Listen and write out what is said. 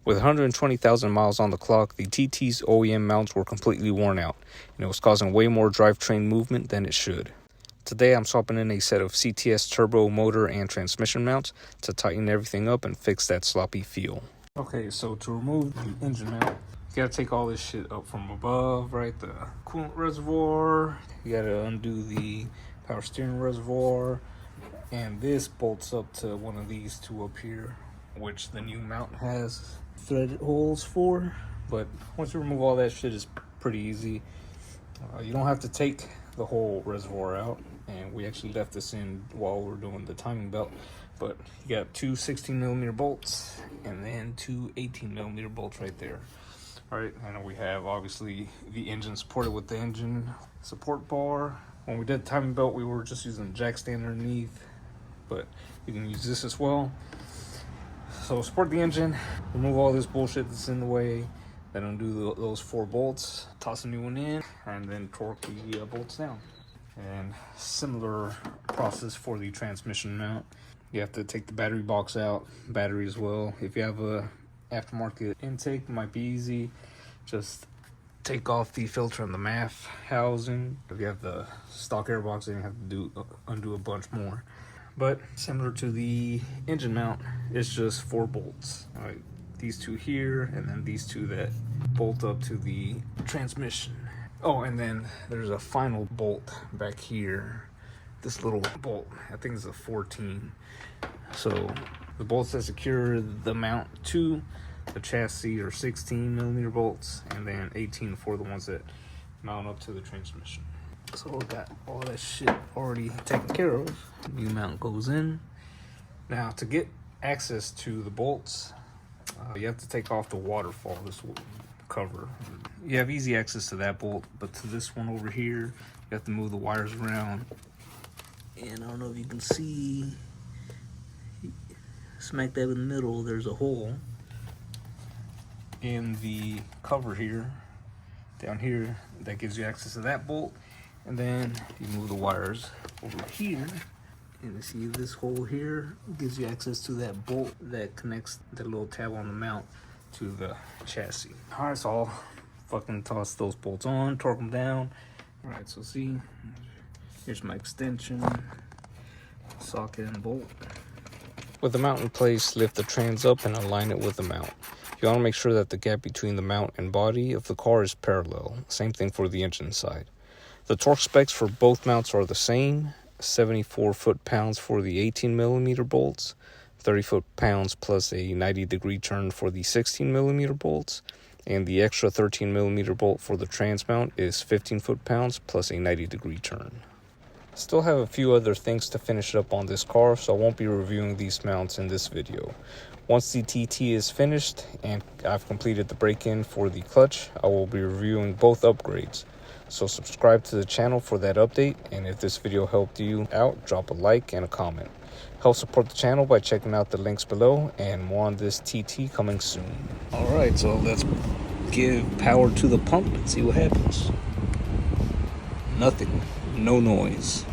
With 120,000 miles on the clock, the TT's OEM mounts were completely worn out, and it was causing way more drivetrain movement than it should. Today I'm swapping in a set of CTS Turbo motor and transmission mounts to tighten everything up and fix that sloppy feel. Okay, so to remove the engine mount, you gotta take all this shit up from above, right? The coolant reservoir, you gotta undo the power steering reservoir, and this bolts up to one of these two up here, which the new mount has threaded holes for. But once you remove all that shit, it's pretty easy. You don't have to take the whole reservoir out, and we actually left this in while we were doing the timing belt. But you got two 16mm bolts and then two 18mm bolts right there. All right, and we have obviously the engine supported with the engine support bar. When we did the timing belt, we were just using the jack stand underneath, but you can use this as well. So support the engine, remove all this bullshit that's in the way, then undo those 4 bolts, toss a new one in, and then torque the bolts down. And similar process for the transmission mount. You have to take the battery box out, battery as well. If you have a aftermarket intake, it might be easy. Just take off the filter and the MAF housing. If you have the stock air box, then you have to undo a bunch more. But similar to the engine mount, it's just 4 bolts. All right, these 2 here, and then these 2 that bolt up to the transmission. Oh, and then there's a final bolt back here. This little bolt, I think it's a 14. So the bolts that secure the mount to the chassis are 16mm bolts, and then 18 for the ones that mount up to the transmission. So we got all that shit already taken care of. New mount goes in. Now to get access to the bolts, you have to take off the waterfall, this cover. You have easy access to that bolt, but to this one over here, you have to move the wires around. And I don't know if you can see, smack dab in the middle, there's a hole in the cover here, down here, that gives you access to that bolt. And then you move the wires over here, and you see this hole here gives you access to that bolt that connects the little tab on the mount to the chassis. All right, so I'll fucking toss those bolts on, torque them down. All right, so see, here's my extension, socket and bolt. With the mount in place, lift the trans up and align it with the mount. You want to make sure that the gap between the mount and body of the car is parallel. Same thing for the engine side. The torque specs for both mounts are the same: 74 foot-pounds for the 18mm bolts, 30 foot-pounds plus a 90-degree turn for the 16mm bolts, and the extra 13mm bolt for the trans mount is 15 foot-pounds plus a 90-degree turn. Still have a few other things to finish up on this car, so I won't be reviewing these mounts in this video. Once the TT is finished and I've completed the break-in for the clutch, I will be reviewing both upgrades. So subscribe to the channel for that update, and if this video helped you out, drop a like and a comment. Help support the channel by checking out the links below, and more on this TT coming soon. Alright, so let's give power to the pump and see what happens. Nothing. No noise.